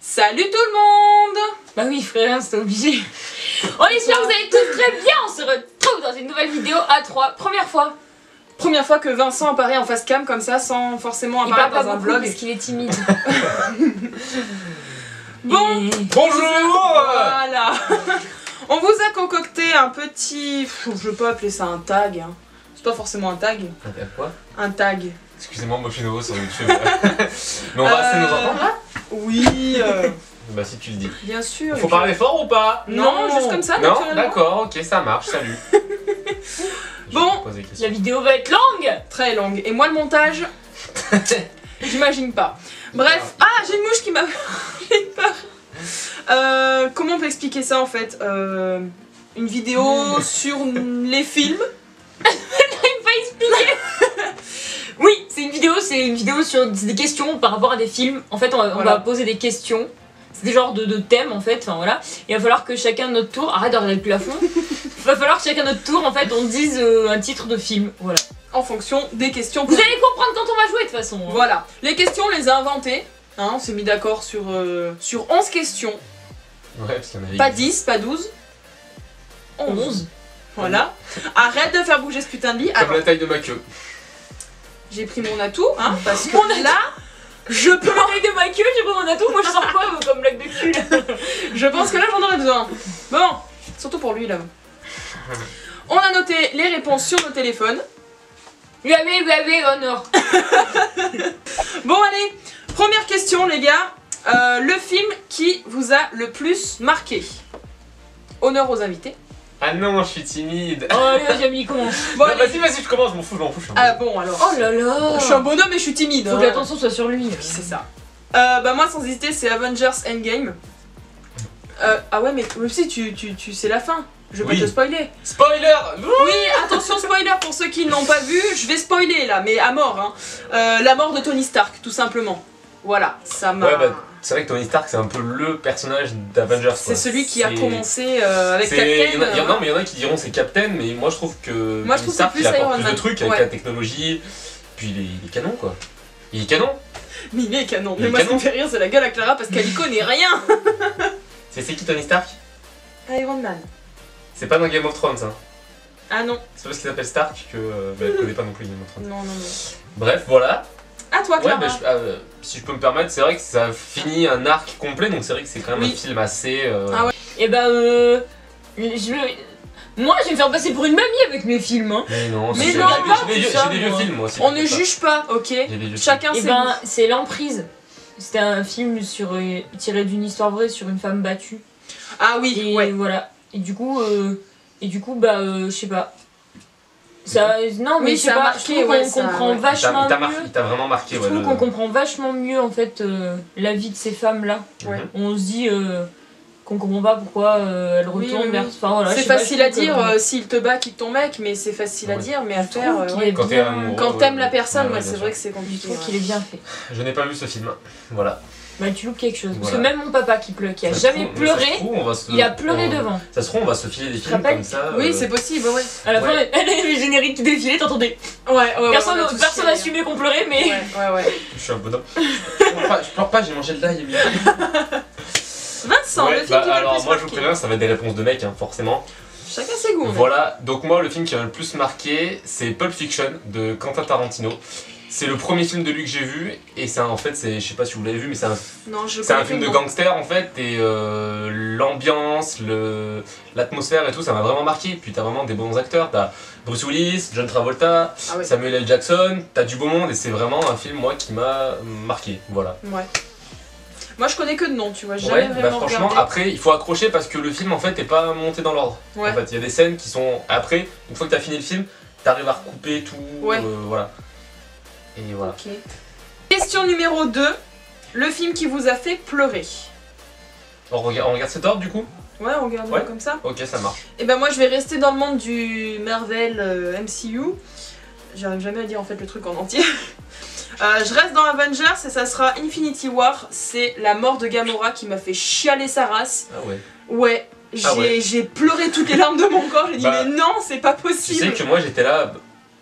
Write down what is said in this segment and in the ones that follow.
Salut tout le monde! Bah oui frère, c'était obligé. On est sûr que vous allez tous très bien, on se retrouve dans une nouvelle vidéo à 3, première fois. Première fois que Vincent apparaît en face cam comme ça, sans forcément Il apparaître parle dans pas un beaucoup vlog. parce qu'il est timide. Bon, Bonjour. voilà. On vous a concocté un petit... Je vais pas appeler ça un tag. Hein. C'est pas forcément un tag. Quoi? Un tag. Excusez-moi, moi je suis nouveau sur YouTube. Mais on va assez nous entendre là? Oui, Bah si tu le dis. bien sûr. Faut parler fort ou pas? Non, juste comme ça, Non, naturellement. d'accord, ok, ça marche, salut. Bon. Je vais te poser des questions. La vidéo va être longue. Très longue. Et moi, le montage, j'imagine pas. Bref, ah, j'ai une mouche qui m'a fait peur. Comment on peut expliquer ça en fait? Une vidéo sur les films. Oui, c'est une vidéo sur des questions par rapport à des films. En fait, on Voilà. va poser des questions. C'est des genres de thèmes en fait, enfin voilà. Il va falloir que chacun de notre tour, arrête de regarder le plafond. Il va falloir que chacun de notre tour en fait on dise un titre de film, voilà. En fonction des questions. Vous allez comprendre quand on va jouer de toute façon. Hein. Voilà. Les questions, on les a inventées. Hein, on s'est mis d'accord sur 11 questions. Ouais, parce qu'il y en avait. Pas 10, pas 12. 11. Voilà. Arrête de faire bouger ce putain de lit. Comme Alors, la taille de ma queue. j'ai pris mon atout, hein, parce que Mon atout. là, je Pour la taille de ma queue, j'ai pris mon atout, moi je sors quoi comme blague de cul là. Je pense que là j'en aurais besoin. Bon, surtout pour lui là. On a noté les réponses sur nos téléphones. Oui, honneur. Bon allez, première question les gars. Le film qui vous a le plus marqué? Honneur aux invités. Ah non, je suis timide. Oh allez, Jamie, commence. Bon, Non, allez. vas-y, je commence, je m'en fous, je m'en fous. Ah bon alors. Oh là là. Je suis un bonhomme et je suis timide. Faut hein. que l'attention soit sur lui. Oui, c'est ça. Bah moi sans hésiter c'est Avengers Endgame. Ah ouais mais si tu sais la fin. Je vais Oui. pas te spoiler. Spoiler. Oui, attention spoiler pour ceux qui ne l'ont pas vu, je vais spoiler là, mais à mort. Hein. La mort de Tony Stark, tout simplement. Voilà, ça m'a... Ouais, bah, c'est vrai que Tony Stark, c'est un peu le personnage d'Avengers. c'est celui qui a commencé avec c'est- Captain. Non, mais il y en a qui diront c'est Captain, mais moi je trouve que Moi, je Tony trouve Stark que c'est il apporte plus plus Iron de trucs Man. avec Ouais. la technologie, puis il est canon quoi. Il est canon. Mais il est canon. Il Mais est moi, ce qui canon. me fait rire, c'est la gueule à Clara parce qu'elle y connaît rien. C'est qui Tony Stark? Iron Man. C'est pas dans Game of Thrones, hein. Ah non, C'est parce qu'il s'appelle Stark que elle connaît pas non plus Game of Thrones. non. Bref, voilà. À toi, Ouais, Clara. bah, si je peux me permettre, c'est vrai que ça finit un arc complet, donc c'est vrai que c'est quand même Oui. un film assez. Ah ouais. Et bah moi je vais me faire passer pour une mamie avec mes films hein. Mais non, Mais j'ai non, j'ai pas des tout vieux- ça, j'ai des vieux moi. films moi aussi. On ne t'inquiète pas. juge pas, ok? J'ai des vieux Chacun Et ses ben goûts. c'est l'emprise. C'était un film sur tiré d'une histoire vraie sur une femme battue. Ah oui, Et ouais. voilà. Et du coup bah je sais pas. Ça non mais Oui, je sais ça a pas, marqué, je trouve ouais, qu'on ça, comprend ouais. vachement mieux. Il t'a vraiment marqué, Je ouais. trouve qu'on comprend vachement mieux en fait la vie de ces femmes là. Ouais. On se dit qu'on comprend pas pourquoi elles Oui, retournent oui, vers. oui. Enfin, voilà, je C'est sais pas, facile je à trouve que- dire s'il te bat, quitte ton mec, mais c'est facile à Ouais. dire, mais à Je trouve faire. qu'il ouais. est Quand t'es bien- amoureux. Quand t'aimes la personne, Ouais, ouais, bien c'est sûr. vrai que c'est Je compliqué. trouve qu'il est bien fait. Je n'ai pas vu ce film. Voilà. Bah tu loupes quelque chose. Parce que Voilà. même mon papa qui pleure, qui a Ça se jamais trouve- ça se pleuré, trouve, on va se- il a pleuré on- devant. Ça se trouve, on va se filer des te films rappelles comme ça. Oui, c'est possible, ouais. À la fin, Ouais. les génériques qui défilaient, t'entendais. Ouais, Personne on a tous personne chialé. assumait qu'on pleurait, mais. Ouais. Je suis un bonhomme. Je pleure pas, j'ai mangé de l'ail, Emilie. Vincent, Ouais, le film qui va alors le plus moi je vous marquer. préviens, ça va être des réponses de mecs, hein, forcément. Chacun ses goûts. Voilà, donc moi le film qui m'a le plus marqué, c'est Pulp Fiction de Quentin Tarantino. C'est le premier film de lui que j'ai vu, et c'est en fait, je sais pas si vous l'avez vu, mais c'est Non, je un connais film que de le nom. gangster en fait, et l'ambiance, l'atmosphère et tout, ça m'a vraiment marqué. Puis t'as vraiment des bons acteurs, t'as Bruce Willis, John Travolta, Ah ouais. Samuel L. Jackson, t'as du beau monde, et c'est vraiment un film moi qui m'a marqué, voilà. Ouais. Moi, je connais que de nom, tu vois. J'ai Ouais, jamais bah vraiment franchement, regardé. après il faut accrocher parce que le film en fait est pas monté dans l'ordre. Ouais. En fait, il y a des scènes qui sont après, une fois que t'as fini le film, t'arrives à recouper tout, Ouais. voilà. Et voilà. Ok. Question numéro 2. Le film qui vous a fait pleurer. On regarde cet ordre du coup? Ouais, on regarde Ouais. comme ça. Ok, ça marche. Et ben moi, je vais rester dans le monde du Marvel MCU. J'arrive jamais à dire en fait le truc en entier. Je reste dans Avengers et ça sera Infinity War. C'est la mort de Gamora qui m'a fait chialer sa race. Ah ouais. Ouais, Ah ouais. j'ai pleuré toutes les larmes de mon corps. J'ai dit Bah, mais non, c'est pas Tu possible. sais que moi j'étais là,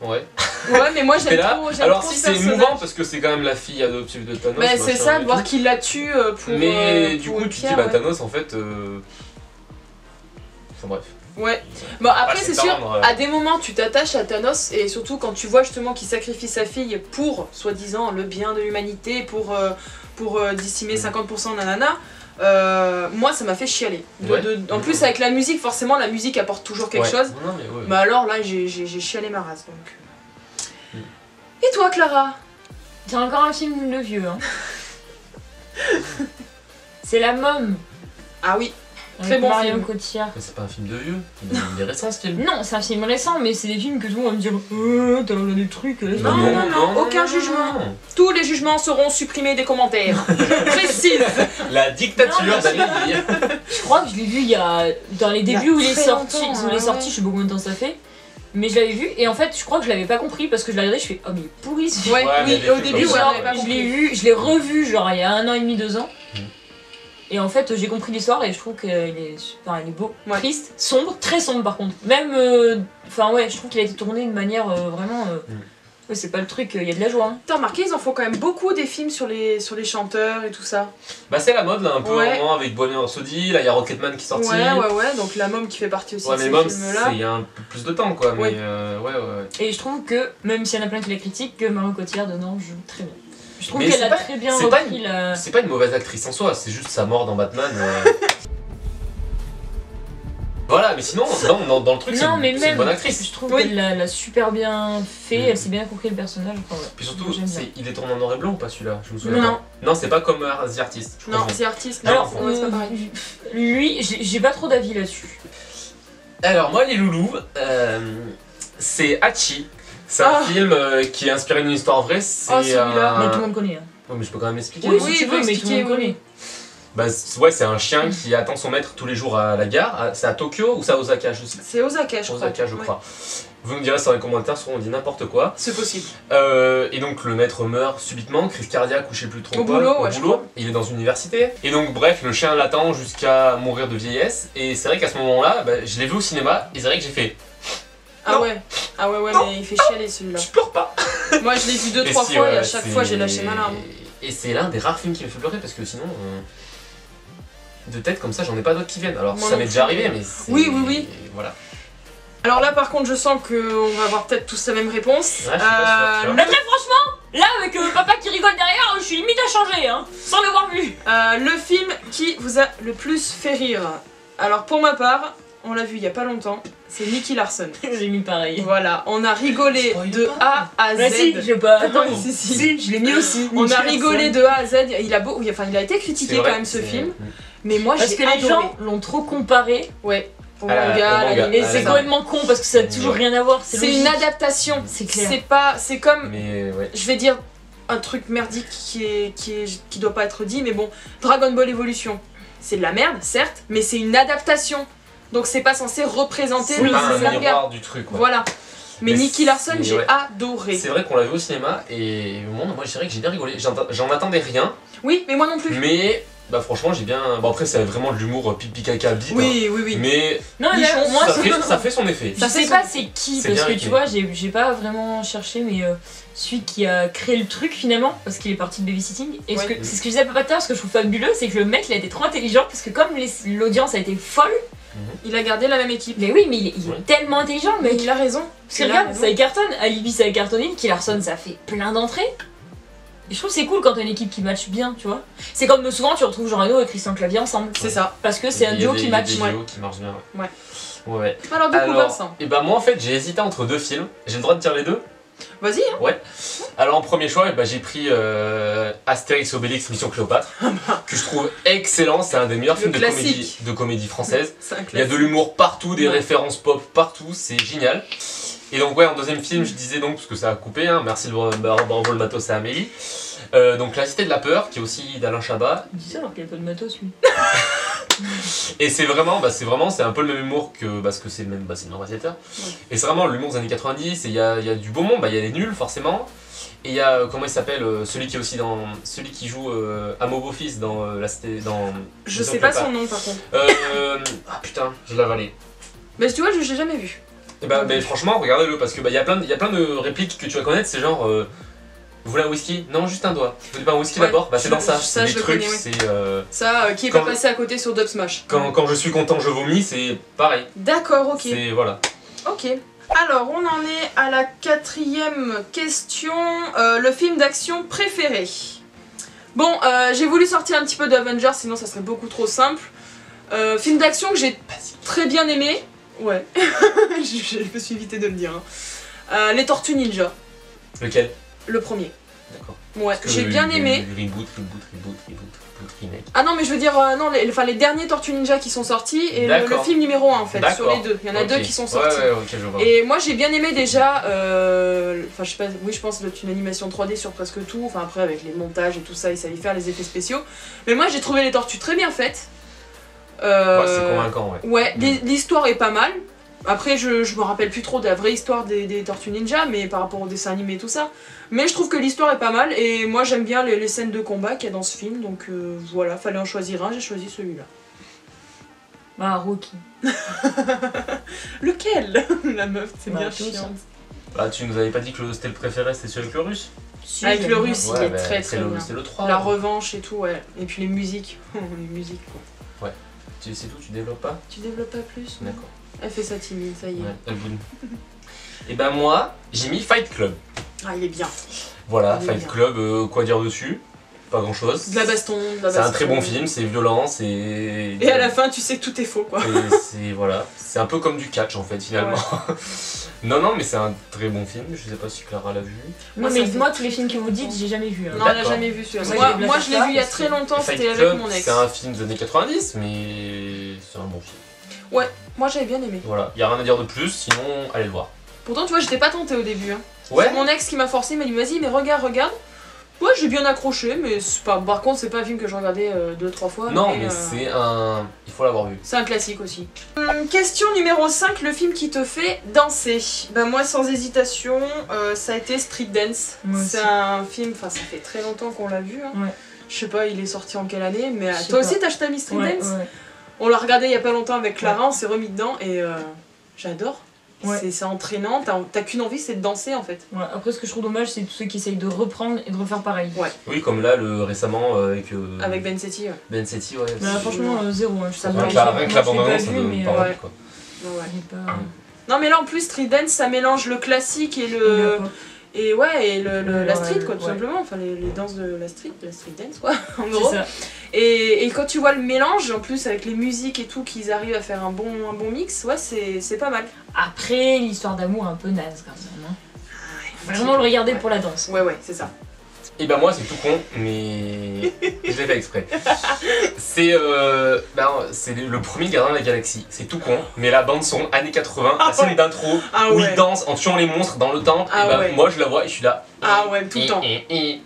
Ouais. Ouais, mais moi Et j'aime là, trop, j'aime alors trop si ce c'est personnage. émouvant parce que c'est quand même la fille adoptive de Thanos. Bah c'est machin ça, et de voir tout. qu'il la tue pour. Mais du pour coup, une tu te dis, pierre, bah ouais. Thanos en fait. Enfin bref. Ouais. Bon après Ah, c'est c'est sûr, tendre, à des moments tu t'attaches à Thanos et surtout quand tu vois justement qu'il sacrifie sa fille pour soi-disant le bien de l'humanité, pour dissimer 50% nanana. Moi ça m'a fait chialer. Ouais. En plus avec la musique, forcément la musique apporte toujours quelque Ouais. chose. Non, mais ouais. Mais alors là j'ai chialé ma race donc. Et toi Clara? C'est encore un film de vieux, hein. C'est La Môme. Ah oui. Avec Très bon Marion film. Cotillard. Mais c'est pas un film de vieux, il est récent ce film. Non, c'est un film récent, mais c'est des films que tout le monde va me dire t'as regardé des trucs. Non, aucun jugement. Tous les jugements seront supprimés des commentaires. Je précise. La dictature Non, d'Amélie. Je crois que je l'ai vu il y a. Dans les Il y a débuts où il est très sorti, longtemps, je sais pas combien de temps ça fait. Mais je l'avais vu et en fait je crois que je l'avais pas compris parce que je l'ai regardé, je fais oh mais il est pourri ce film. Ouais, Ouais, mais oui, les au films début, comme ouais, ça, on avait pas Je l'ai compris. vu, je l'ai revu genre il y a 1 an et demi, 2 ans. Mm. Et en fait j'ai compris l'histoire et je trouve qu'il est super, il est beau, Ouais. triste, sombre, très sombre par contre. Même, enfin ouais, je trouve qu'il a été tourné de manière vraiment. Ouais, c'est pas le truc, il y a de la joie. Hein. T'as remarqué, ils en font quand même beaucoup des films sur les chanteurs et tout ça. Bah c'est la mode là un peu Ouais. vraiment avec Bohemian Rhapsody, là il y a Rocketman qui est sorti. Ouais, donc la môme qui fait partie aussi Ouais, de mais ces Mom, films-là. c'est il y a un peu plus de temps quoi, mais Ouais. ouais. Et je trouve que, même s'il y en a plein qui la critiquent, que Marion Cotillard dedans joue très bien. Je trouve Mais qu'elle c'est a pas- très bien c'est pas repris la. C'est pas une mauvaise actrice en soi, c'est juste sa mort dans Batman. Voilà, mais sinon, dans le truc, Non, mais c'est une même, bonne actrice. je trouve Oui. qu'elle l'a super bien fait, Mm. elle s'est bien compris le personnage. Enfin, ouais. Puis surtout, J'aime bien. il est tourné en noir et blanc ou pas celui-là? Je me souviens Non. pas. Non, c'est pas comme The Artist. Je Non, confonds. c'est artiste. Alors, non, c'est pas pareil. lui, j'ai pas trop d'avis là-dessus. Alors, moi, les loulous, c'est Hachi. C'est un Ah. film qui est inspiré d'une histoire vraie. C'est Oh, celui-là. Mais tout le monde connaît. Hein. Ouais, mais je peux quand même l'expliquer. Oui, Oui, si tu il veux, faut mais tout le expliquer, monde connaît. Bah, ouais, c'est un chien qui attend son maître tous les jours à la gare. C'est à Tokyo ou c'est à Osaka, je sais. C'est Osaka, je crois. Osaka, je Ouais. crois. Vous me direz ça dans les commentaires, soit on dit n'importe quoi. C'est possible. Et donc le maître meurt subitement, crise cardiaque ou je sais plus trop Au quoi. boulot, ouais, je crois. Il est dans une université. Et donc bref, le chien l'attend jusqu'à mourir de vieillesse. Et c'est vrai qu'à ce moment-là, bah, je l'ai vu au cinéma et c'est vrai que j'ai fait Ah Non. ouais. Ah ouais, Non. mais il fait chialer celui-là. je pleure pas. Moi je l'ai vu 2-3 Et fois si, et à ouais, chaque c'est- fois j'ai lâché ma larme. Et c'est l'un des rares films qui me fait pleurer parce que sinon, de tête comme ça, j'en ai pas d'autres qui viennent. Alors Moi ça non m'est plus. déjà arrivé, mais c'est- Oui. Voilà. Alors là par contre je sens qu'on va avoir peut-être tous la même réponse. Ouais, je suis pas sûr, tu vois. Mais très franchement, là avec papa qui rigole derrière, je suis limite à changer, hein, sans l'avoir vu. Le film qui vous a le plus fait rire. Alors pour ma part, on l'a vu il y a pas longtemps, c'est Nicky Larson. J'ai mis pareil. Voilà, on a rigolé Spoil de pas. A à Bah si, Z. je sais pas. Attends, Si. je l'ai mis aussi. On a Nicky rigolé Larson. de A à Z. Il a été critiqué C'est vrai, quand même ce c'est- film, mais moi Parce j'ai que les adoré. gens l'ont trop comparé. Ouais. Au À la- manga, au à manga. l'anime. Et Ah, c'est ça. complètement con parce que ça a toujours Ouais. rien à voir. C'est logique. une adaptation. C'est clair. C'est comme, Mais ouais. je vais dire un truc merdique qui doit pas être dit, mais bon, Dragon Ball Evolution, c'est de la merde, certes, mais c'est une adaptation. Donc c'est pas censé représenter C'est le pas un manga. miroir du truc. Quoi. Voilà. Mais Mais Nicky Larson, c'est- j'ai ouais. adoré. C'est vrai qu'on l'a vu au cinéma et au monde, moi je dirais que j'ai bien rigolé. J'en attendais rien, Oui, mais moi non plus. mais bah franchement j'ai bien. Bon après c'est vraiment de l'humour pipi caca bite. Oui. Mais Non, mais Nichon, moi, ça fait son effet. je Ça sais fait pas son- c'est qui, C'est parce bien que rythmé. tu vois, j'ai pas vraiment cherché, mais celui qui a créé le truc finalement, parce qu'il est parti de babysitting, et Ouais. c'est ce que je disais à Papa tout à l'heure, ce que je trouve fabuleux, c'est que le mec il a été trop intelligent, parce que comme l'audience a été folle, Il a gardé la même équipe. mais oui, mais il Ouais. est tellement intelligent le Mais mec. il a raison. Parce que Il a regarde, raison. ça cartonne, Alibi ça cartonne, Nicky Larson ça fait plein d'entrées. Et je trouve que c'est cool quand t'as une équipe qui match bien, tu vois. C'est comme souvent tu retrouves Jean Reno et Christian Clavier ensemble. C'est ça. Parce que c'est un Il y a duo des- qui il y a match. des Ouais. duos qui marchent bien. Ouais. Ouais. Alors du coup, Vincent. Et bah moi en fait j'ai hésité entre deux films. J'ai le droit de dire les deux. Vas-y, hein. Alors en premier choix, bah, j'ai pris Astérix Obélix Mission Cléopâtre, que je trouve excellent. C'est un des meilleurs Le films classique. de comédie française. C'est un Il y a classique. de l'humour partout, des Ouais. références pop partout, c'est génial. Et donc ouais, en deuxième film, je disais donc, parce que ça a coupé, hein, merci de bravo le matos à Amélie. Donc La Cité de la Peur, qui est aussi d'Alain Chabat. Dis ça alors qu'il y a pas de matos lui. Et c'est vraiment, c'est un peu le même humour que, parce que c'est le même, c'est le même réalisateur. Ouais. Et c'est vraiment l'humour des années 90, et il y a du beau monde, il y a les nuls forcément. Et il y a, comment il s'appelle, celui qui est aussi dans, celui qui joue Amo Beau-Fils dans La Cité, dans... Je Mission sais pas Cléopâtre. son nom par contre. Ah putain, je l'ai avalé. Mais tu vois, je l'ai jamais vu. Et bah, mais franchement, regardez-le parce que y a plein de répliques que tu vas connaître. C'est genre, vous voulez un whisky? Non, juste un doigt. Vous voulez pas un whisky d'abord? Bah, c'est dans ça. Ça, C'est je des le trucs, connais, oui. c'est. Ça, qui est pas passé à côté sur Dub Smash. Quand je suis content, je vomis, c'est pareil. D'accord, ok. C'est voilà. Ok. Alors, on en est à la 4e question. Le film d'action préféré. Bon, j'ai voulu sortir un petit peu d'Avengers, sinon ça serait beaucoup trop simple. Film d'action que j'ai très bien aimé. Ouais. je me suis évité de le dire. Hein. Les Tortues Ninja. Lequel? Le premier. D'accord. Ouais, j'ai bien aimé. Reboot, remake. Ah non, mais je veux dire, non, les derniers Tortues Ninja qui sont sortis et le film numéro 1 en fait, sur les deux. Il y en a deux qui sont sortis. Ouais, ok, je vois. Et moi j'ai bien aimé déjà, enfin je sais pas, oui je pense une animation 3D sur presque tout, enfin après avec les montages et tout ça, ils savaient faire les effets spéciaux. Mais moi j'ai trouvé les tortues très bien faites. Ouais, c'est convaincant, ouais. Ouais, l'histoire est pas mal. Après, je me rappelle plus trop de la vraie histoire des Tortues Ninja, mais par rapport au dessin animé et tout ça. Mais je trouve que l'histoire est pas mal, et moi j'aime bien les scènes de combat qu'il y a dans ce film, donc voilà, fallait en choisir un, j'ai choisi celui-là. Ah, Rocky. Lequel? La meuf, c'est bien tout chiant. Bah, tu nous avais pas dit que c'était le préféré, c'était celui avec le russe? Si, Avec j'aime le bien. russe, il est très très bien. C'est le 3. La revanche et tout, ouais. Et puis les musiques. Les musiques, quoi. C'est tout, tu développes pas? Tu développes pas plus? Non. D'accord. Elle fait sa timide, ça y est. Ouais, elle boule. Et ben moi, j'ai mis Fight Club. Ah, il est bien. Voilà, Il est Fight bien. Club, quoi dire dessus? Pas grand chose. De la baston, de la baston. C'est un très bon film, c'est violent, c'est. Et à la fin, tu sais que tout est faux, quoi. Et c'est voilà, c'est un peu comme du catch en fait finalement. Ouais. Non, mais c'est un très bon film. Je sais pas si Clara l'a vu. Non, Moi, mais ça fait moi, tous les films que vous dites, j'ai jamais vu. hein. Non, elle a D'accord. jamais vu celui-là. Moi, Moi, j'ai je l'ai vu il y a parce très que- longtemps, Fight c'était Club, avec mon ex. c'est un film des années 90, mais c'est un bon film. Moi, j'avais bien aimé. Voilà, y a rien à dire de plus, sinon allez le voir. Pourtant, tu vois, j'étais pas tentée au début. Hein. Ouais. C'est mon ex qui m'a forcé, il m'a dit vas-y, mais regarde. Ouais, j'ai bien accroché, mais c'est pas. Par contre, c'est pas un film que je regardais 2-3 fois. Non, mais c'est un. Il faut l'avoir vu. C'est un classique aussi. Question numéro 5, le film qui te fait danser. Ben moi, sans hésitation, ça a été Street Dance. Moi C'est aussi. un film, enfin ça fait très longtemps qu'on l'a vu. Hein. Ouais. Je sais pas, il est sorti en quelle année, mais Je sais toi pas. aussi t'as mis Street Ouais, Dance ouais. On l'a regardé il y a pas longtemps avec Clara, on s'est remis dedans et j'adore. Ouais. C'est entraînant, t'as qu'une envie, c'est de danser en fait. Ouais, après, ce que je trouve dommage, c'est tous ceux qui essayent de reprendre et de refaire pareil. Oui, comme là, récemment avec. Avec Ben Setti, ouais. Ben Setti, ouais. Mais là, franchement, zéro. Hein. Ça Rien me que la moi, je l'ai bande-annonce, pas ça vu, donne mais pas ouais. envie, quoi. Ouais. j'ai pas. Non mais là en plus Street Dance ça mélange le classique et et la street quoi tout ouais. simplement, enfin les danses de la street dance quoi en C'est gros. ça. Et quand tu vois le mélange en plus avec les musiques et tout qu'ils arrivent à faire un bon mix, ouais c'est pas mal. Après, l'histoire d'amour est un peu naze quand même. Hein. Faut vraiment le regarder pour la danse. Ouais c'est ça. Et ben moi c'est tout con, mais je l'ai fait exprès. C'est c'est le premier Gardien de la Galaxie. C'est tout con, mais la bande son années 80, Ah la scène ouais. d'intro Ah où ouais. il danse en tuant les monstres dans le temple. Ah et ben ouais. moi je la vois et je suis là. Ah ouais tout le temps. Et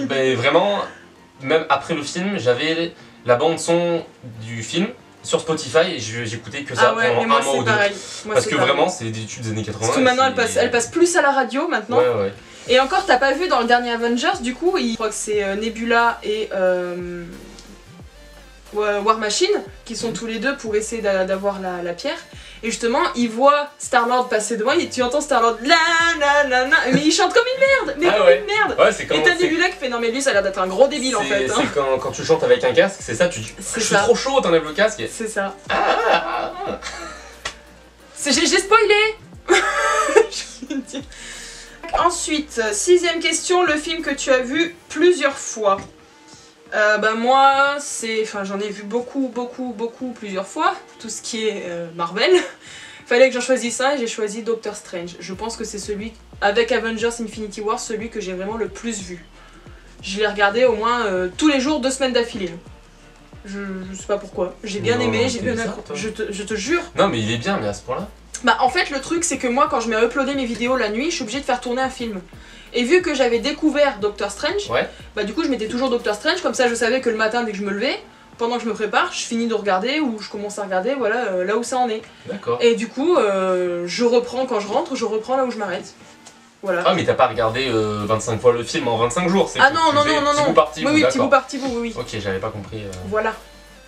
ben, vraiment, même après le film, j'avais la bande son du film sur Spotify et j'écoutais que ça Ah ouais pendant mais moi un mois ou c'est deux. pareil. Moi, Parce c'est que pareil. vraiment c'est des études des années 80. Parce que maintenant et elle passe plus à la radio maintenant. Ouais. Et encore, t'as pas vu dans le dernier Avengers, du coup, je crois que c'est Nebula et War Machine qui sont tous les deux pour essayer d'avoir la pierre. Et justement, ils voient Star-Lord passer devant et tu entends Star-Lord mais il chante comme une merde, mais Ah comme ouais. une merde. Ouais, c'est quand Et t'as Nebula qui fait non mais lui ça a l'air d'être un gros débile en fait. Hein. C'est quand tu chantes avec un casque, c'est ça, tu dis C'est je suis ça. trop chaud, t'enlèves le casque et... C'est ça. Ah. J'ai spoilé. Je veux dire. Ensuite, 6ème question, le film que tu as vu plusieurs fois. Bah moi, j'en ai vu beaucoup plusieurs fois, tout ce qui est Marvel. Fallait que j'en choisisse un et j'ai choisi Doctor Strange. Je pense que c'est celui, avec Avengers Infinity War, celui que j'ai vraiment le plus vu. Je l'ai regardé au moins tous les jours, 2 semaines d'affilée. Je sais pas pourquoi. J'ai bien Non, aimé, j'ai t'es bien bizarre, accroché. toi. Je te jure. Non mais il est bien, mais à ce point-là. Bah en fait le truc c'est que moi quand je mets uploadé mes vidéos la nuit, je suis obligée de faire tourner un film. Et vu que j'avais découvert Doctor Strange, Ouais. bah du coup je mettais toujours Doctor Strange, comme ça je savais que le matin dès que je me levais, pendant que je me prépare, je finis de regarder ou je commence à regarder, voilà là où ça en est. D'accord. Et du coup je reprends quand je rentre, je reprends là où je m'arrête. Voilà. Ah mais t'as pas regardé 25 fois le film en 25 jours, c'est Ah que non, tu non, faisais non, non, petit non. bout par petit Oui, bout, oui, petit bout d'accord. par petit bout, oui. Ok, j'avais pas compris. Voilà.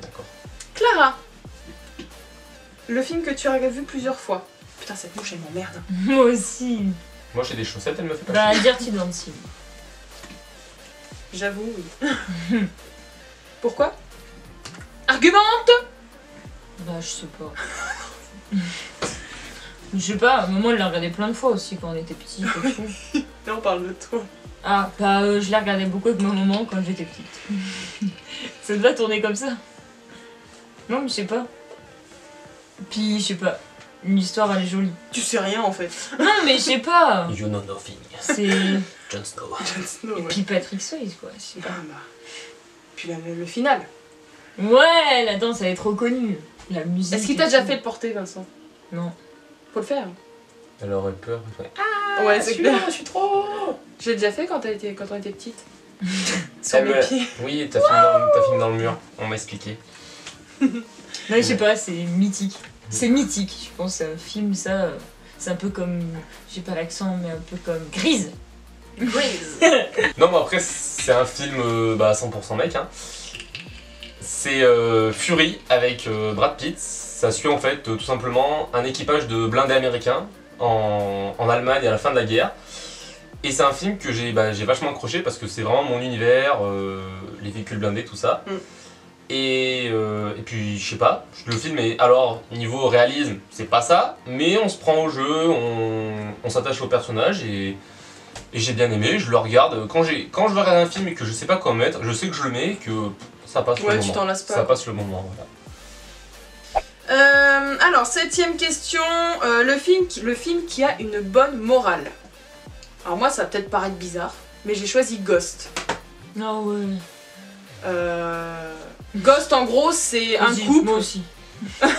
D'accord. Clara, Le film que tu as vu plusieurs fois. Putain, cette mouche, elle m'emmerde. Moi aussi. Moi j'ai des chaussettes, elle me fait pas Bah, chier. Dirty Dancing. J'avoue, oui. Pourquoi? Argumente! Bah, je sais pas. Je sais pas, maman elle l'a regardé plein de fois aussi quand on était petite et tout. Là, on parle de toi. Ah, bah, je l'ai regardé beaucoup avec ma maman quand j'étais petite. Ça doit tourner comme ça. Non, mais je sais pas. Puis, je sais pas. L'histoire elle est jolie. Tu sais rien en fait. Non, mais je sais pas. You know nothing. C'est. Jon Snow. Jon Snow, Et ouais. puis Patrick Swayze, quoi. Je sais Ah, pas. bah. Puis le final. Ouais, la danse elle est trop connue. La musique. Est-ce qu'il t'a déjà fait le porter, Vincent? Non. Faut le faire. Elle aurait peur. Elle fait, Ouais, c'est clair. je suis trop. Je l'ai déjà fait quand on était petite. Sur Elle mes me- pieds. Oui, t'as fini dans le mur. On m'a expliqué. Non, je sais pas, c'est mythique. C'est mythique, je pense. C'est un film, ça. C'est un peu comme. J'ai pas l'accent, mais un peu comme. Grise. Non, mais après, c'est un film bah, 100% mec. Hein. C'est Fury avec Brad Pitt. Ça suit en fait tout simplement un équipage de blindés américains en Allemagne à la fin de la guerre. Et c'est un film que j'ai vachement accroché parce que c'est vraiment mon univers, les véhicules blindés, tout ça. Mm. Et puis, je sais pas, le film est. Alors, niveau réalisme, c'est pas ça, mais on se prend au jeu, on s'attache au personnage et j'ai bien aimé. Je le regarde. Quand je veux regarder un film et que je sais pas quoi mettre, je sais que je le mets et que ça passe le Ouais, moment. tu t'en lasses pas. Ça passe le moment, voilà. Alors, 7ème question. Le film qui a une bonne morale. Alors moi, ça va peut-être paraître bizarre, mais j'ai choisi Ghost. Non, ouais. Ghost, en gros, c'est un Vas-y, couple. Moi aussi. Parce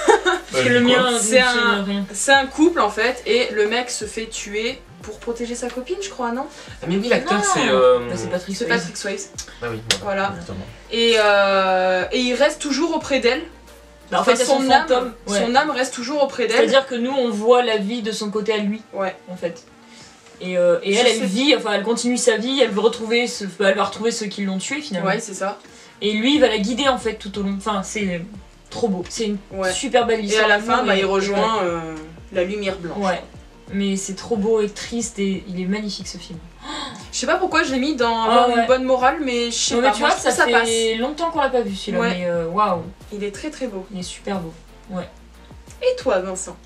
Parce que le mien, C'est ne un- tient rien. C'est un couple en fait, et le mec se fait tuer pour protéger sa copine, je crois, non? Mais oui, l'acteur, Non. c'est. Bah, c'est Patrick C'est Swayze. Patrick Swayze. Ah oui, Voilà. Justement. Et il reste toujours auprès d'elle. Bah, en fait, c'est son âme, fantôme. Ouais. son âme reste toujours auprès d'elle. C'est-à-dire que nous, on voit la vie de son côté à lui, Ouais. en fait. Et elle sais. vit, enfin, elle continue sa vie, elle va retrouver ceux qui l'ont tué finalement. Ouais, c'est ça. Et lui, il va la guider en fait tout au long. Enfin, c'est trop beau. C'est une Ouais. super belle Et histoire. à la fin, d'amour bah, et- il et rejoint la lumière blanche. Ouais. Ouais. Mais c'est trop beau et triste et il est magnifique ce film. Je sais pas pourquoi je l'ai mis dans Ah une ouais. bonne morale, mais je sais Non, pas. mais tu moi, vois, je trouve ça passe. fait longtemps qu'on l'a pas vu celui-là. Ouais. Mais waouh, Il est très très beau. il est super beau. Et toi, Vincent?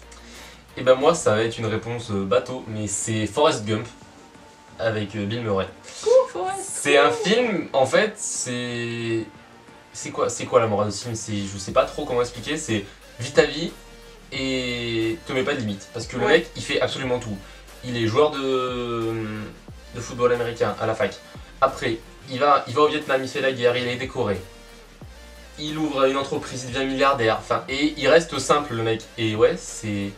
Et ben moi, ça va être une réponse bateau, mais c'est Forrest Gump avec Bill Murray. C'est un film, en fait, c'est quoi la morale de ce film? Je sais pas trop comment expliquer, c'est vis ta vie et te mets pas de limite. Parce que le Ouais. mec, il fait absolument tout. Il est joueur de football américain à la fac. Après, il va au Vietnam, il fait la guerre, il est décoré. Il ouvre une entreprise, il devient milliardaire. Enfin, et il reste simple, le mec. Et ouais, c'est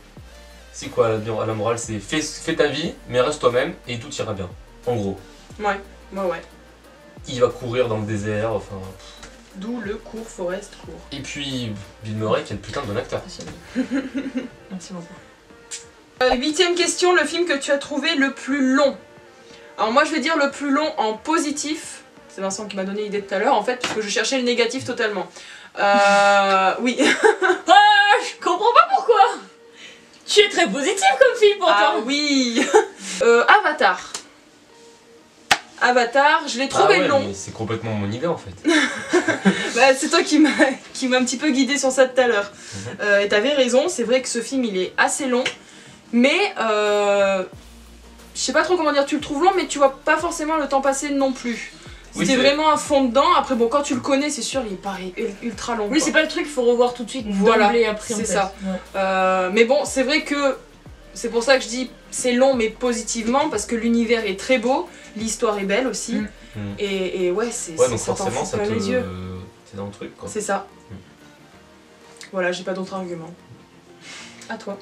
quoi la morale? C'est fais ta vie, mais reste toi-même et tout ira bien. En gros. Ouais. Il va courir dans le désert, enfin. D'où le court Forest court. Et puis, Bill Murray, quel putain de bon acteur. Merci beaucoup. 8ème question, le film que tu as trouvé le plus long. Alors moi je vais dire le plus long en positif. C'est Vincent qui m'a donné l'idée tout à l'heure en fait, parce que je cherchais le négatif totalement. Oui. Je comprends pas pourquoi. Tu es très positif comme fille pourtant. Ah oui. Avatar. Avatar, je l'ai trouvé Ah ouais, long. mais c'est complètement mon idée en fait. Bah, c'est toi qui m'a un petit peu guidé sur ça tout à l'heure. Et t'avais raison, c'est vrai que ce film il est assez long, mais je sais pas trop comment dire, tu le trouves long, mais tu vois pas forcément le temps passer non plus. Oui, C'était c'est- vraiment à fond dedans. Après, bon, quand tu le connais, c'est sûr, il paraît ultra long. Oui, quoi. c'est pas le truc qu'il faut revoir tout de suite. Voilà, D'emblée après. c'est en fait. ça. Ouais. Mais bon, c'est vrai que c'est pour ça que je dis c'est long, mais positivement, parce que l'univers est très beau, l'histoire est belle aussi, Mm. et ouais, c'est Ouais, donc ça t'en forcément, fout ça plein te. les yeux. T'es dans le truc quoi. C'est ça. Mm. Voilà, j'ai pas d'autres arguments. À toi.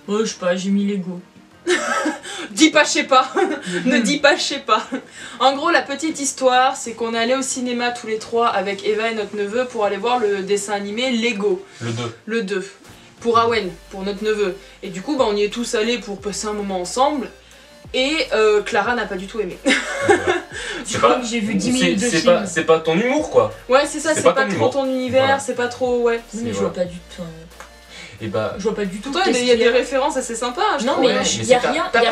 Ouais, je sais pas, j'ai mis Lego. Dis pas, je sais pas. Ne dis pas, je sais pas. En gros, la petite histoire, c'est qu'on est allé au cinéma tous les trois avec Eva et notre neveu pour aller voir le dessin animé Lego, Le 2. le 2, pour Awen, pour notre neveu. Et du coup, bah, on y est tous allés pour passer un moment ensemble. Et Clara n'a pas du tout aimé. Voilà. Je crois que j'ai vu 10 minutes de film. C'est pas ton humour quoi. Ouais, c'est ça, c'est pas trop ton univers, voilà. C'est pas trop. Ouais. Mais je vois pas du tout. Et bah. Je vois pas du tout. Pourtant, il y a des références assez sympas. Hein, non, mais il y a rien. T'as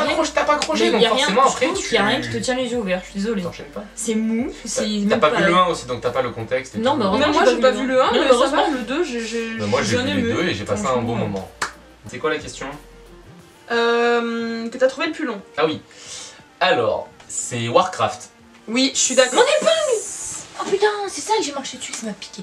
pas accroché, donc forcément après. Il y a rien qui te tient les yeux ouverts, je suis désolée. T'enchaînes pas. C'est mou, T'as pas vu le 1 aussi, donc t'as pas le contexte. Non, mais moi j'ai pas vu le 1, mais heureusement le 2, j'ai moi j'ai bien vu aimé. les 2 et j'ai passé un bon moment. C'est quoi la question? Que t'as trouvé le plus long. Ah oui. Alors, c'est Warcraft. Oui, je suis d'accord. Mon épingle! Oh putain, c'est ça que j'ai marché dessus, ça m'a piqué.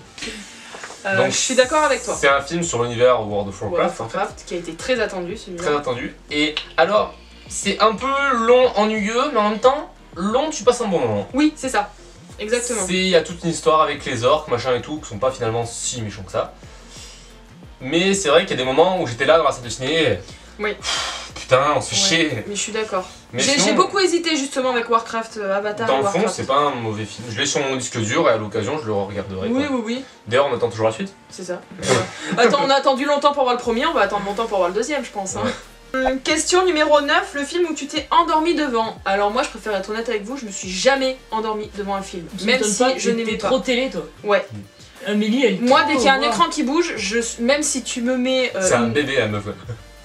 Donc, je suis d'accord avec toi. C'est un film sur l'univers World of Warcraft, en fait. Qui a été très attendu, celui-là. Très attendu. Et alors, c'est un peu long, ennuyeux, mais en même temps, long, tu passes un bon moment. Oui, c'est ça. Exactement. Il y a toute une histoire avec les orques, machin et tout, qui sont pas finalement si méchants que ça. Mais c'est vrai qu'il y a des moments où j'étais là dans la salle de ciné. Oui. Putain, on se fait chier. Mais je suis d'accord. Mais J'ai sinon, beaucoup hésité justement avec Warcraft, Avatar. dans et le fond, Warcraft. c'est pas un mauvais film. Je l'ai sur mon disque dur et à l'occasion, je le regarderai. Oui, oui, oui. D'ailleurs, on attend toujours la suite. C'est ça. Attends, on a attendu longtemps pour voir le premier, on va attendre longtemps pour voir le deuxième, je pense. Hein. Question numéro 9, le film où tu t'es endormi devant. Alors moi, je préfère être honnête avec vous, je me suis jamais endormi devant un film. Même si je n'aimais pas. Trop télé, toi. Ouais. Amélie, elle. Moi, dès qu'il y a un écran qui bouge, même si tu me mets. C'est un bébé, la meuf.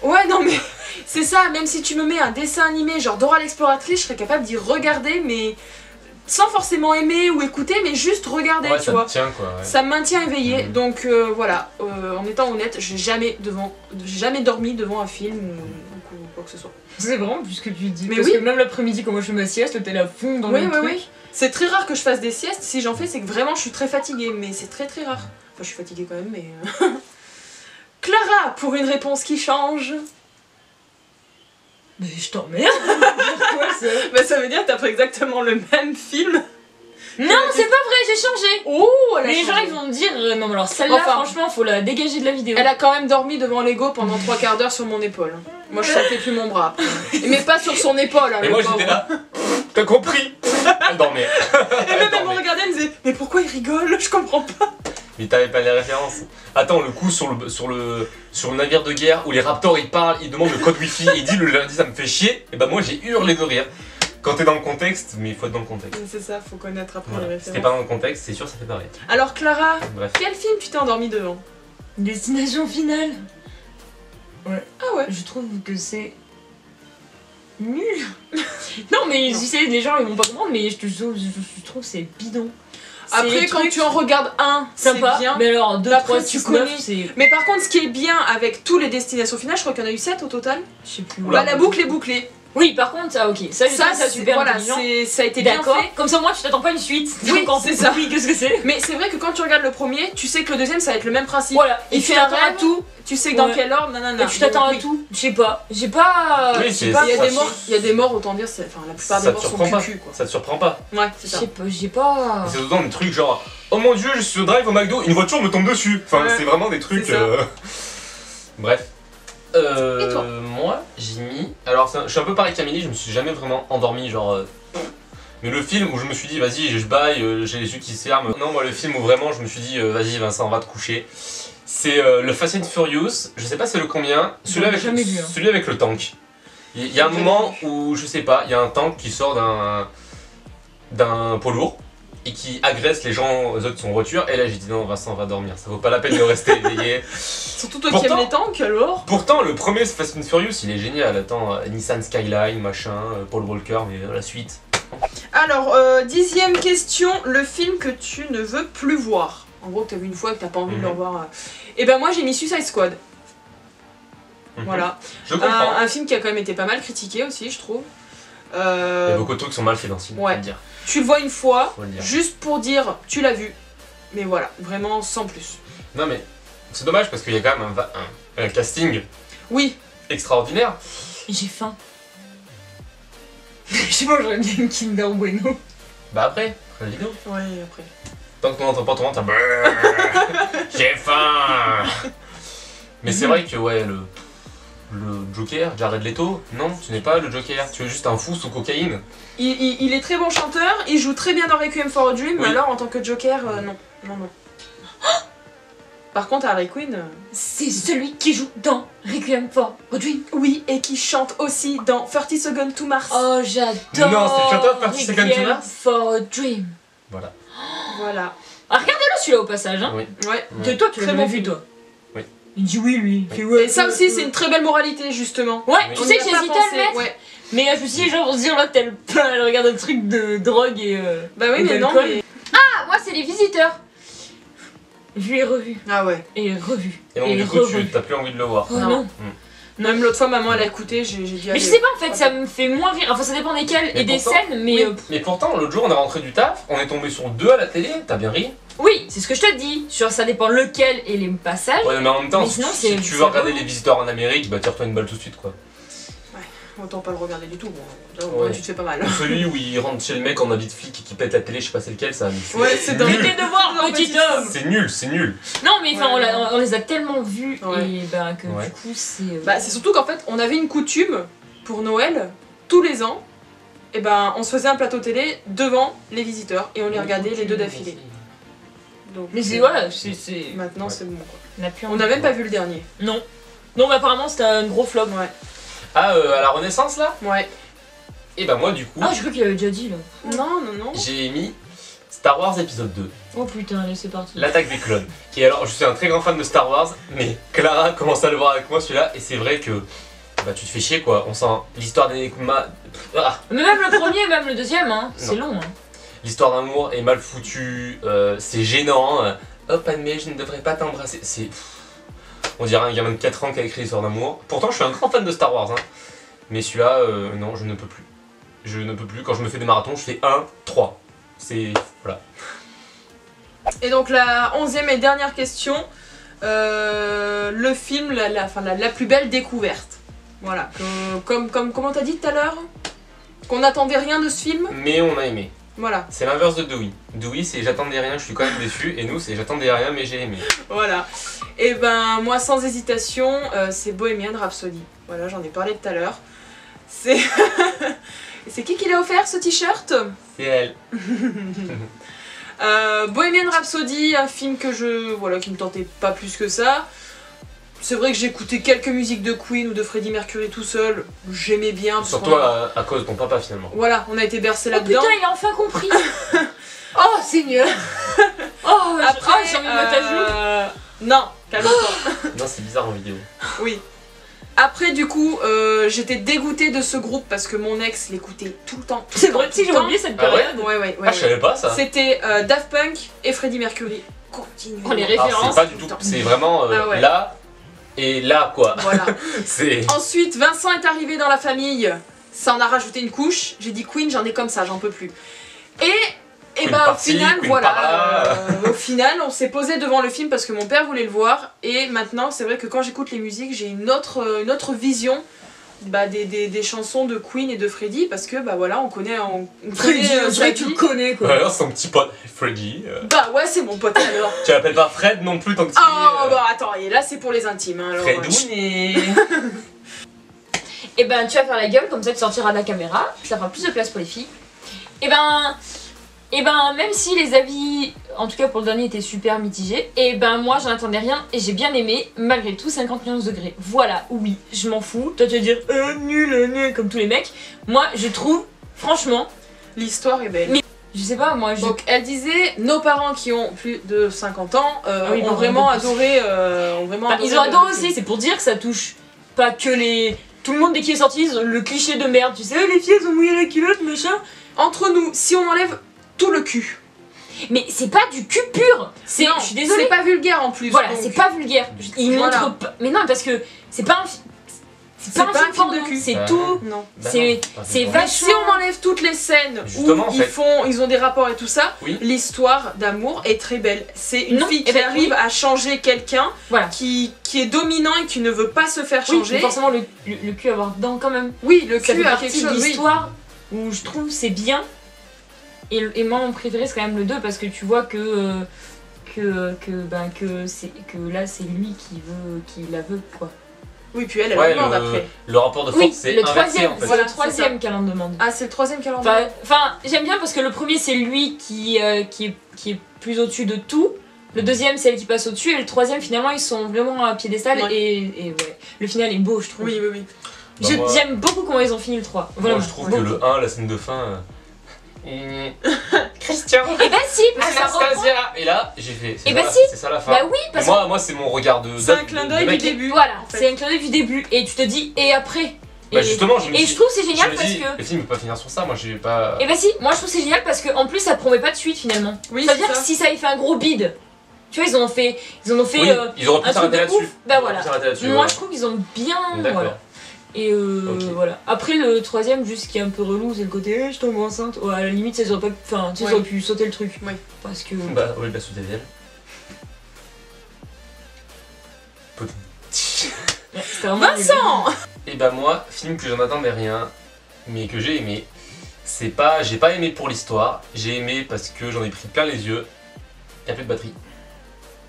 Ouais, non mais c'est ça, même si tu me mets un dessin animé genre Dora l'exploratrice, je serais capable d'y regarder, mais sans forcément aimer ou écouter, mais juste regarder, tu vois. Tient, quoi, ouais. Ça me maintient éveillé, donc voilà, en étant honnête, j'ai jamais dormi devant un film ou quoi que ce soit. C'est vraiment plus ce que tu dis. Mais parce oui. que même l'après-midi, quand moi je fais ma sieste, t'es là fond dans le truc. Oui. C'est très rare que je fasse des siestes, si j'en fais, c'est que vraiment je suis très fatiguée, mais c'est très très rare. Enfin, je suis fatiguée quand même, mais. Clara, pour une réponse qui change. Mais je t'emmerde. Quoi ça? Bah ça veut dire que t'as pris exactement le même film. Non, c'est pas vrai, j'ai changé. Oh, Les gens ils vont me dire non mais alors celle-là franchement faut la dégager de la vidéo. Elle a quand même dormi devant Lego pendant 3/4 d'heure sur mon épaule. Moi je sentais plus mon bras après. Mais pas sur son épaule. Hein, et moi j'étais là. T'as compris? Elle dormait. Et même elle me regardait, elle me disait mais pourquoi il rigole? Je comprends pas. Mais t'avais pas les références. Attends, le coup sur le navire de guerre où les raptors ils parlent, ils demandent le code wifi et il dit le lundi ça me fait chier, et bah moi j'ai hurlé de rire. Quand t'es dans le contexte, mais il faut être dans le contexte. C'est ça, faut connaître après Voilà. les Si références. t'es pas dans le contexte, c'est sûr ça fait pareil. Alors Clara, Bref. quel film tu t'es endormi devant? Destination finale. Ouais. Ah ouais. Je trouve que c'est nul. Non mais je sais, les gens ils vont pas comprendre, mais je trouve que c'est bidon. Après quand tu en regardes un, c'est bien. Mais alors 2, Après, 3, tu 6, connais. 9, c'est... Mais par contre, ce qui est bien avec tous les destinations finales, je crois qu'il y en a eu 7 au total. Je sais plus. Bah la boucle est bouclée. Oui, par contre, ça, ok. Ça, Ça, c'est super voilà, intelligent. ça a été bien D'accord. fait. Comme ça, moi, tu t'attends pas à une suite. Oui, c'est ça. Oui, qu'est-ce que c'est? Mais c'est vrai que quand tu regardes le premier, tu sais que le deuxième ça va être le même principe. Voilà. Il fait un rêve à tout. Tu sais que dans Ouais. quel ordre, nanana. Et tu t'attends à Oui. tout. Je sais pas. J'ai pas. Oui, je sais c'est- pas. Il y a ça- des morts, autant dire, enfin la plupart des Ça te morts sont surprend pas. cucu quoi. Ça te surprend pas. Ouais, c'est Je ça. sais pas. J'ai pas. C'est souvent des trucs genre oh mon dieu, je suis au drive au McDo, une voiture me tombe dessus. Enfin, Ouais. c'est vraiment des trucs. C'est ça. Bref. Et toi Moi, j'ai mis. Alors, je suis un peu pareil qu'Amélie, je me suis jamais vraiment endormi, genre. Mais le film où je me suis dit, vas-y, je baille, j'ai les yeux qui se ferment. Non, moi, le film où vraiment je me suis dit, vas-y, Vincent, on va te coucher. C'est le Fast and Furious, je sais pas c'est le combien, celui avec le tank. Il y a un moment où, je sais pas, il y a un tank qui sort d'un poids lourd et qui agresse les gens aux autres de son voiture. Et là, j'ai dit, non, Vincent, on va dormir, ça vaut pas la peine de rester éveillé. Surtout toi qui aimes les tanks alors. Pourtant, le premier Fast and Furious, il est génial. Attends, Nissan Skyline, machin, Paul Walker, mais la suite. Alors, 10ème question, le film que tu ne veux plus voir. En gros, que t'as vu une fois et que t'as pas envie de le revoir. Et ben moi, j'ai mis Suicide Squad. Voilà. Je comprends. Un film qui a quand même été pas mal critiqué aussi, je trouve. Il y a beaucoup de trucs qui sont mal faits dans ce film, ouais. faut le dire. Tu le vois une fois, Faut le dire. juste pour dire tu l'as vu. Mais voilà, vraiment sans plus. Non mais, c'est dommage parce qu'il y a quand même un casting Oui. extraordinaire. J'ai faim. Je sais pas, j'aurais bien une Kinder Bueno. Bah après la vidéo. Ouais, après. Tant qu'on n'entend pas ton nom, t'as j'ai faim. Mais c'est vrai que ouais, le Joker, Jared Leto, non, tu n'es pas le Joker, tu es juste un fou sous cocaïne. Il est très bon chanteur, il joue très bien dans Requiem for a Dream, Oui. mais alors en tant que Joker, non. Non, non. Par contre, Harley Quinn... C'est celui qui joue dans Requiem for a Dream. Oui, et qui chante aussi dans 30 Seconds to Mars. Oh, j'adore. Non, c'est le chanteur de 30 Seconds to Requiem Mars. for a Dream. Voilà. Voilà. Ah, regardez-le celui-là au passage. Hein. Oui. Ouais. De toi, tu Très l'as bon jamais vu, film. toi. Oui. Il dit oui, lui. Il fait, Et ouais, ça aussi, ouais. c'est une très belle moralité, justement. Ouais, Oui. tu On sais y que a pas j'hésitais à pensé, le mettre. ouais. Mais je me suis dit, genre, on se dit, là, elle regarde un truc de drogue et. Bah oui, et mais non, d'alcool. mais... Ah, moi, c'est les visiteurs. Vu et revu. Ah ouais. Et revu. Et donc, du coup, revu. t'as plus envie de le voir. Oh Non. non. Même l'autre fois, maman, elle a écouté, j'ai dit... Mais allez, je sais pas, en fait, ça me fait moins rire. Enfin, ça dépend desquels Mais et des pourtant, scènes, mais. oui. Mais pourtant, l'autre jour, on est rentré du taf, on est tombé sur 2 à la télé, t'as bien ri. Oui, c'est ce que je te dis. Sur ça dépend lequel et les passages. Ouais, mais en même temps, Mais sinon, si c'est- tu veux c'est regarder beau. les visiteurs en Amérique, bah tire-toi une balle tout de suite, quoi. Autant pas le regarder du tout, bon. Ouais. Tu te fais pas mal. Celui où il rentre chez le mec en habit de flic et qui pète la télé, je sais pas c'est lequel, ça. Mais Ouais, c'est dans- nul. Tes devoirs, Non, petit petit homme. C'est nul, c'est nul. Non, mais enfin, Ouais. on les a tellement vus Ouais. et ben que Ouais. du coup, c'est. Bah, c'est surtout qu'en fait, on avait une coutume pour Noël, tous les ans, et ben on se faisait un plateau télé devant les visiteurs et on les regardait les 2 d'affilée. Donc, Mais c'est voilà, c'est. Maintenant, Ouais. c'est bon quoi. On a plus On n'a même pas vu le dernier. Non. Non, mais apparemment, c'était un gros flop. Ouais. Ah, à la Renaissance là. Ouais. Et bah moi du coup, Ah, je crois qu'il avait déjà dit là. Non, non, non. j'ai mis Star Wars épisode 2, Oh putain, allez, c'est parti. l'attaque des clones. Et alors, je suis un très grand fan de Star Wars, mais Clara commence à le voir avec moi celui-là, et c'est vrai que bah tu te fais chier quoi. On sent l'histoire des Mais même le premier, même le deuxième, hein. C'est Non. long, hein. l'histoire d'amour est mal foutue, c'est gênant. Oh Padmé, je ne devrais pas t'embrasser. C'est on dirait un gamin de 4 ans qui a écrit l'histoire d'amour. Pourtant, je suis un grand fan de Star Wars, hein. Mais celui-là, non, je ne peux plus. Je ne peux plus. Quand je me fais des marathons, je fais 1, 3. C'est voilà. Et donc la 11e et dernière question, le film, la plus belle découverte. Voilà, comment t'as dit tout à l'heure? Qu'on n'attendait rien de ce film? Mais on a aimé. Voilà, C'est l'inverse de Dewey. Dewey, c'est j'attendais rien, je suis quand même déçu. Et nous, c'est j'attendais rien, mais j'ai aimé. voilà. Et ben moi sans hésitation, c'est Bohemian Rhapsody. Voilà, j'en ai parlé tout à l'heure. C'est... C'est qui l'a offert ce t-shirt? C'est elle. Bohemian Rhapsody, un film que qui me tentait pas plus que ça. C'est vrai que j'écoutais quelques musiques de Queen ou de Freddie Mercury tout seul, j'aimais bien. parce Surtout qu'on- à cause de ton papa finalement. Voilà, on a été bercés Oh là-dedans. putain, il a enfin compris. Oh, Seigneur. Oh, Après, j'ai envie de mettre à genoux. non, calme-toi. Non, c'est bizarre en vidéo. Oui. Après, du coup, j'étais dégoûtée de ce groupe parce que mon ex l'écoutait tout le temps. C'est vrai, si j'ai oublié cette Ah ouais période. Ouais. Ah, je savais pas ça. C'était Daft Punk et Freddie Mercury. Continue. On les Ah, références. c'est pas du tout. C'est vraiment Ah ouais. là et là quoi. Voilà. C'est. Ensuite, Vincent est arrivé dans la famille. Ça en a rajouté une couche. J'ai dit Queen, j'en ai comme ça, j'en peux plus. Et Queen bah au par-ci, final, Queen voilà. par-là. Au final, on s'est posé devant le film parce que mon père voulait le voir. Et maintenant, c'est vrai que quand j'écoute les musiques, j'ai une autre vision. Des chansons de Queen et de Freddie parce que bah voilà on connaît Freddy, sa c'est vrai que tu vie. le connais quoi. Alors son petit pote Freddy. Bah ouais c'est mon pote alors. Tu l'appelles pas Fred non plus tant que tu Oh bah attends et là c'est pour les intimes hein, alors, Fredounet. Et ben tu vas faire la gueule, comme ça tu sortiras de la caméra, ça fera plus de place pour les filles. Et ben même si les avis, en tout cas pour le dernier, étaient super mitigés, et ben moi j'en attendais rien et j'ai bien aimé, malgré tout 50 nuances degrés. Voilà, oui, je m'en fous. Toi tu vas dire nul, comme tous les mecs. Moi je trouve, franchement, l'histoire est belle. Mais- je sais pas, moi je. Donc elle disait nos parents qui ont plus de 50 ans oui, ont non, vraiment de plus. adoré Ils ont adoré aussi, c'est pour dire que ça touche pas que les. Tout le monde dès qu'il est sorti, le cliché de merde, tu sais, les filles elles ont mouillé la culotte, machin. Entre nous, si on enlève tout le cul. Mais c'est pas du cul pur. C'est, Non, je suis désolée. c'est pas vulgaire en plus. Voilà, donc. c'est pas vulgaire. Il Voilà. montre pas. Mais non, parce que c'est pas un. C'est C'est pas un pas film un film de porno, cul. c'est Bah, tout. Non. Bah C'est- non, c'est pas vache- Si on enlève toutes les scènes Justement, en où fait. ils ont des rapports et tout ça, Oui. l'histoire d'amour est très belle. C'est une Non, fille eh qui ben, arrive à changer quelqu'un, Voilà. qui est dominant et qui ne veut pas se faire Oui, changer. mais forcément le cul à avoir dedans quand même. Oui, le Ça cul fait a partie quelque de chose. Oui. l'histoire où je trouve c'est bien. Et moi mon préféré c'est quand même le 2 parce que tu vois que là c'est lui qui la veut quoi. Oui, puis elle Ouais, demande après. le rapport de Oui, force c'est le inversé troisième, en fait. Voilà, c'est le c'est troisième qu'elle en demande. Ah, c'est le troisième calendrier. Enfin, j'aime bien parce que le premier c'est lui qui est plus au-dessus de tout, Le deuxième, c'est elle qui passe au-dessus, et le troisième, finalement, ils sont vraiment à piédestal, Ouais. et ouais, le final est beau, je trouve. Oui, oui, oui. Bah, moi- J'aime beaucoup comment ils ont fini le 3. Vraiment, Moi je trouve que beaucoup. le 1, la scène de fin. Christian Et bah si, parce que ça reprend. Anastasia. Et là, j'ai fait. Eh ben ça, si. c'est ça la fin. Bah oui, Et parce moi, c'est mon regard de. C'est un clin d'œil du mec. début. Voilà, en fait. c'est un clin d'œil du début, et tu te dis, et après. Bah Et- justement, je me Et suis- je trouve que c'est génial je me parce dis, que. le film il peut pas finir sur ça, moi j'ai pas. Et bah si, moi je trouve que c'est génial parce qu'en plus ça promet pas de suite finalement. Oui, ça veut c'est dire ça. que si ça avait fait un gros bid, tu vois, ils en ont fait Oui, ils auraient pu un truc s'arrêter de là-dessus. ouf. Bah Ils auraient voilà. pu s'arrêter là-dessus, Moi ouais. je trouve qu'ils ont bien. D'accord. Voilà. Et Ok. voilà. Après le troisième, juste qui est un peu relou, c'est le côté je tombe enceinte. Ouais, à la limite, ils auraient pas. Enfin, tu sais, ils Ouais. auraient pu sauter le truc. Ouais. Parce que. Bah ouais, de la sous-dévienne. Ouais, c'était vraiment nul. Vincent. Et bah moi, film que j'en attendais rien, mais que j'ai aimé, c'est pas. J'ai pas aimé pour l'histoire, j'ai aimé parce que j'en ai pris plein les yeux. Y'a plus de batterie.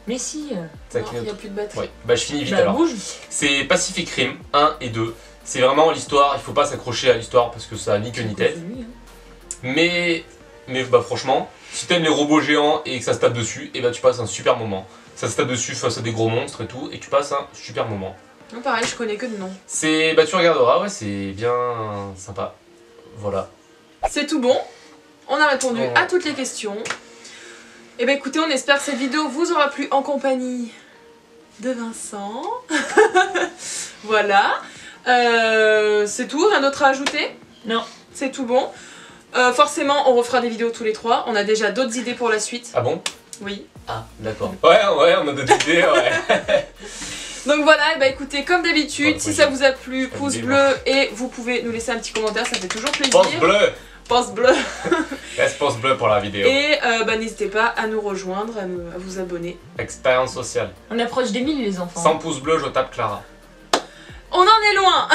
Mais si. Ça Non, il clignote. n'y a plus de batterie. Ouais, bah je finis vite Bah alors. bouge. C'est Pacific Rim 1 et 2. C'est vraiment l'histoire, il faut pas s'accrocher à l'histoire parce que ça a ni queue ni tête. Mais bah franchement, si t'aimes les robots géants et que ça se tape dessus, et bah tu passes un super moment. Ça se tape dessus face à des gros monstres et tout, et tu passes un super moment. Non, pareil, je connais que de nom. C'est. Bah tu regarderas, ouais, c'est bien sympa. Voilà. C'est tout bon. On a répondu Ouais. à toutes les questions. Et ben écoutez, on espère que cette vidéo vous aura plu en compagnie de Vincent. Voilà. C'est tout, rien d'autre à ajouter? Non. C'est tout bon. Forcément, on refera des vidéos tous les trois. On a déjà d'autres idées pour la suite. Ah bon? Oui. Ah, d'accord. Ouais, on a des idées, ouais. Donc voilà, et bah écoutez, comme d'habitude, Ouais, si moi, ça j'ai- vous a plu, pas pouce d'idée, bleu et vous pouvez nous laisser un petit commentaire, ça fait toujours plaisir. Pense bleu. Pouce bleu. Reste pense bleu pour la vidéo. Et bah, n'hésitez pas à nous rejoindre, à vous abonner. Expérience sociale. On approche des 1000 les enfants. Sans pouce bleu, je tape Clara. On en est loin.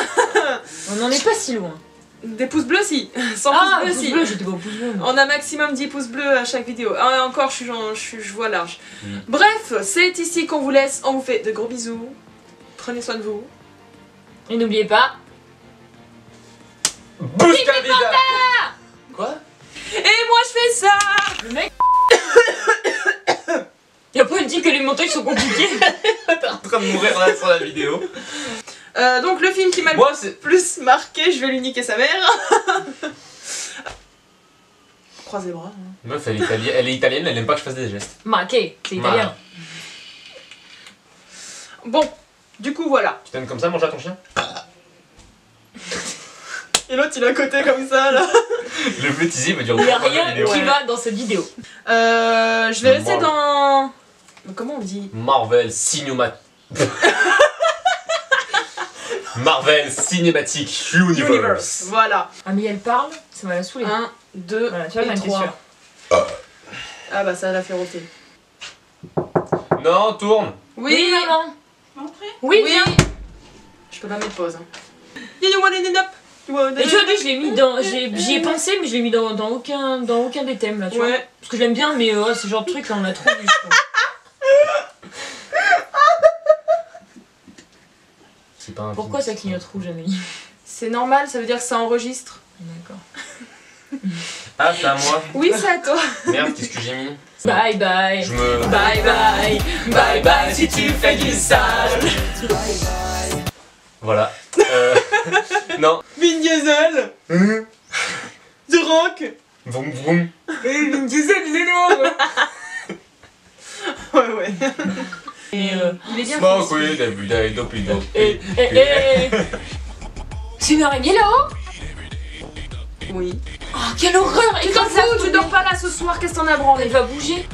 On n'en est pas si loin. Des pouces bleus si. Sans Ah, pouces bleus pouce si. bleu, j'étais pas au pouce bleu. moi. On a maximum 10 pouces bleus à chaque vidéo. Ah, encore, je vois large. Mm. Bref, c'est ici qu'on vous laisse. On vous fait de gros bisous. Prenez soin de vous. Et n'oubliez pas. Bouge ta vida. Quoi? Et moi, je fais ça. Le mec. Et après, il dit que les montages sont compliqués. T'es en train de mourir là sur la vidéo. Donc, le film qui m'a le Moi, c'est. plus marqué, je vais lui niquer sa mère. Croisez les bras. hein. Meuf, elle est italienne, elle aime pas que je fasse des gestes. Marqué, c'est italien. Bon, du coup, voilà. Tu t'aimes comme ça, manger à ton chien? Et l'autre, il est à côté comme ça, là. Le bêtisier veut dire Il n'y a pourquoi la rien vidéo. qui va dans cette vidéo. Je vais rester Marvel. dans... Comment on dit? Marvel Cinematic. Marvel Cinematic Universe. Voilà. Ah, mais elle parle, ça va la saouler. 1, 2 Voilà, tu vois, et j'en étais 3. sûre. Ah bah ça l'a fait roter. Non, tourne. Oui, maman. Entrez. Oui, viens. Je peux pas mettre pause. Hein. You want it up? You want Et it tu vois, up? lui, je l'ai mis dans. J'y ai pensé, mais je l'ai mis dans aucun des thèmes là, tu vois. Ouais. Parce que je l'aime bien, mais ce genre de truc là, on l'a trop vu, je trouve. C'est pas un Pourquoi film. ça clignote rouge, Amélie? C'est normal, ça veut dire que ça enregistre. D'accord. Ah, c'est à moi. Oui, c'est à toi. Merde, qu'est-ce que j'ai mis? Bye bye. Je me. Bye bye. Bye bye si tu fais du sale. Voilà. Non. Vin Diesel. The Rock. Vroom vroom. Vin Diesel, il est noir. Ouais, ouais. Et Il est bien Smoke fait. weed every day, dope it, dope Eh, it. eh, eh. C'est une araignée là-haut? Oui. Oh, quelle horreur! Tu t'en fous, tu dors pas là ce soir, qu'est-ce que t'en as branlé? Elle va bouger.